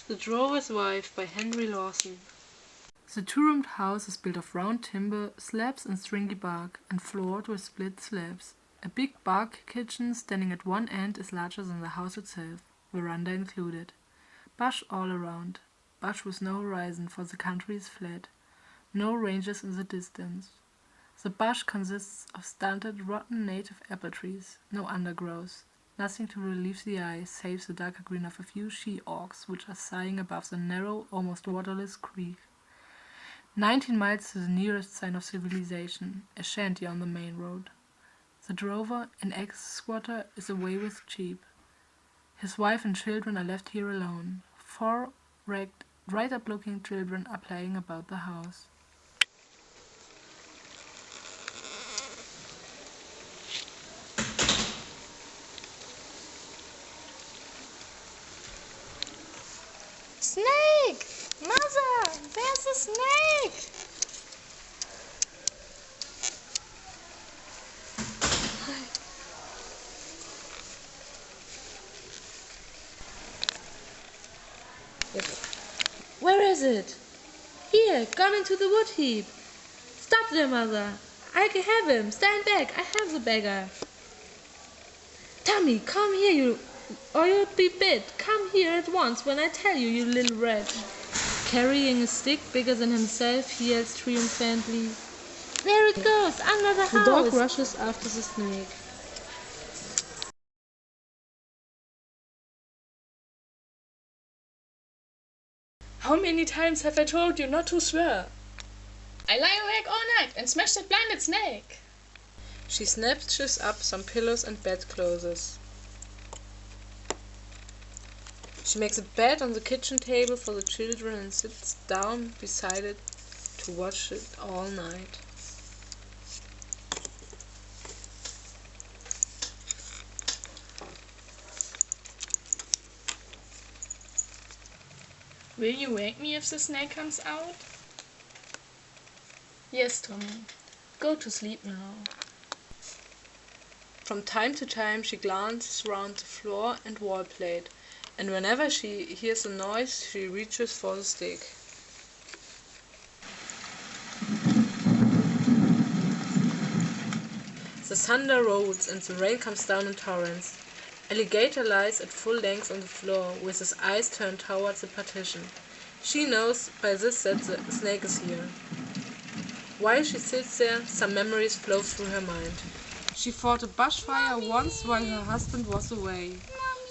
The Drover's Wife by Henry Lawson. The two-roomed house is built of round timber, slabs and stringy bark, and floored with split slabs. A big bark kitchen standing at one end is larger than the house itself, veranda included. Bush all around. Bush with no horizon, for the country is flat. No ranges in the distance. The bush consists of stunted, rotten native apple trees, no undergrowth. Nothing to relieve the eye, save the darker green of a few she-oaks, which are sighing above the narrow, almost waterless creek. 19 miles to the nearest sign of civilization, a shanty on the main road. The drover, an ex-squatter, is away with sheep. His wife and children are left here alone. 4 ragged, dried-up-looking children are playing about the house. Snake! Mother! There's a snake! Where is it? Here, gone into the wood heap. Stop there, Mother. I can have him. Stand back. I have the beggar. Tommy, come here, or you'll be bit. Come here at once when I tell you, you little rat. Carrying a stick bigger than himself, he yells triumphantly. There it goes, under the house. The dog rushes after the snake. How many times have I told you not to swear? I lie awake all night and smash that blinded snake. She snatches up some pillows and bedclothes. She makes a bed on the kitchen table for the children and sits down beside it to watch it all night. Will you wake me if the snake comes out? Yes, Tommy. Go to sleep now. From time to time she glances round the floor and wall plate, and whenever she hears a noise she reaches for the stick. The thunder rolls and the rain comes down in torrents. Alligator lies at full length on the floor, with his eyes turned towards the partition. She knows by this that the snake is here. While she sits there, some memories flow through her mind. She fought a bushfire once while her husband was away.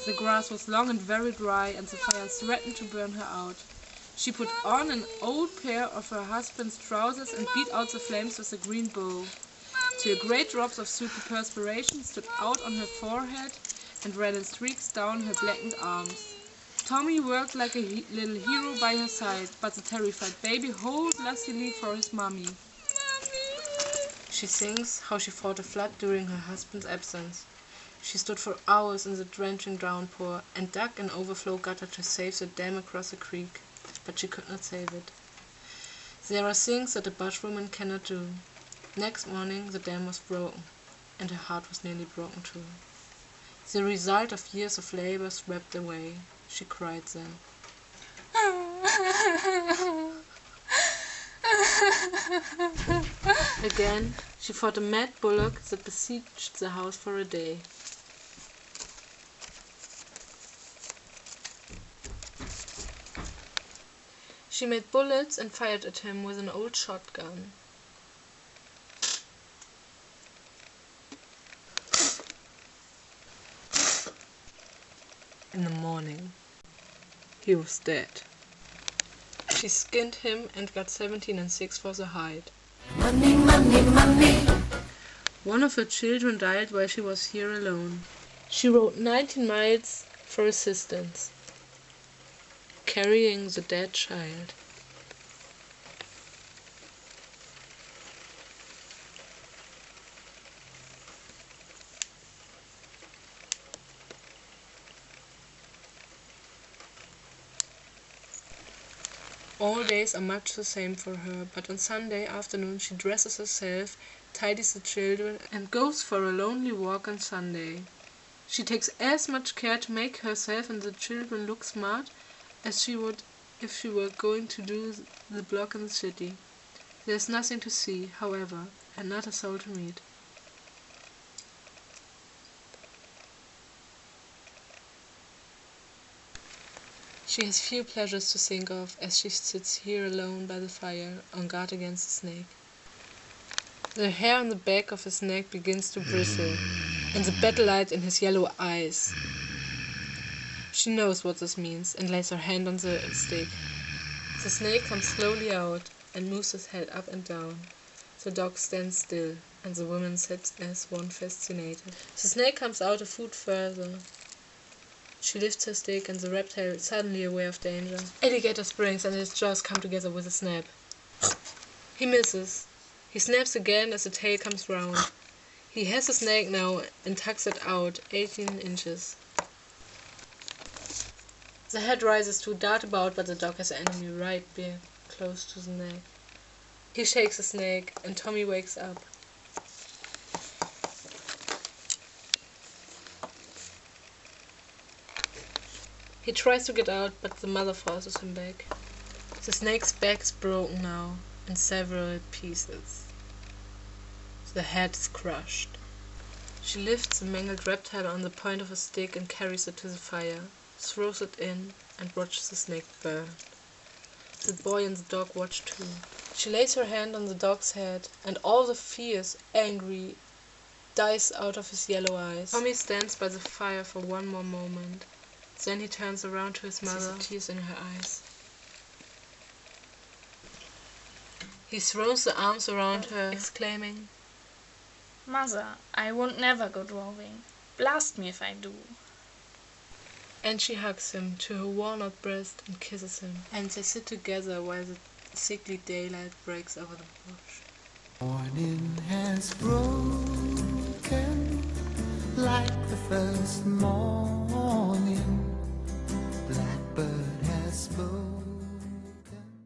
The grass was long and very dry, and the fire threatened to burn her out. She put on an old pair of her husband's trousers and beat out the flames with a green bow, till great drops of soupy perspiration stood out on her forehead and ran in streaks down her blackened arms. Tommy worked like a little hero by her side, but the terrified baby howled lustily for his mommy. She sings how she fought a flood during her husband's absence. She stood for hours in the drenching downpour and dug an overflow gutter to save the dam across the creek, but she could not save it. There are things that a bushwoman cannot do. Next morning the dam was broken, and her heart was nearly broken too. The result of years of labor swept away. She cried then. Again, she fought a mad bullock that besieged the house for a day. She made bullets and fired at him with an old shotgun. In the morning, he was dead. She skinned him and got 17 6 for the hide. Money, money, money. One of her children died while she was here alone. She rode 19 miles for assistance, carrying the dead child. All days are much the same for her, but on Sunday afternoon she dresses herself, tidies the children, and goes for a lonely walk on Sunday. She takes as much care to make herself and the children look smart as she would if she were going to do the block in the city. There is nothing to see, however, and not a soul to meet. She has few pleasures to think of as she sits here alone by the fire, on guard against the snake. The hair on the back of his neck begins to bristle, and the battle light in his yellow eyes. She knows what this means, and lays her hand on the stick. The snake comes slowly out, and moves his head up and down. The dog stands still, and the woman sits as one fascinated. The snake comes out a foot further. She lifts her stick, and the reptile is suddenly aware of danger. Alligator springs, and his jaws come together with a snap. He misses. He snaps again as the tail comes round. He has the snake now and tucks it out 18 inches. The head rises to dart about, but the dog has an enemy right there, close to the neck. He shakes the snake, and Tommy wakes up. He tries to get out, but the mother forces him back. The snake's back is broken now, in several pieces. The head is crushed. She lifts the mangled reptile on the point of a stick and carries it to the fire, throws it in, and watches the snake burn. The boy and the dog watch too. She lays her hand on the dog's head, and all the fierce, angry, dies out of his yellow eyes. Tommy stands by the fire for one more moment. Then he turns around to his mother, tears in her eyes. He throws the arms around her, exclaiming, Mother, I won't never go drawing. Blast me if I do. And she hugs him to her walnut breast and kisses him. And they sit together while the sickly daylight breaks over the bush. Morning has broken like the first morning.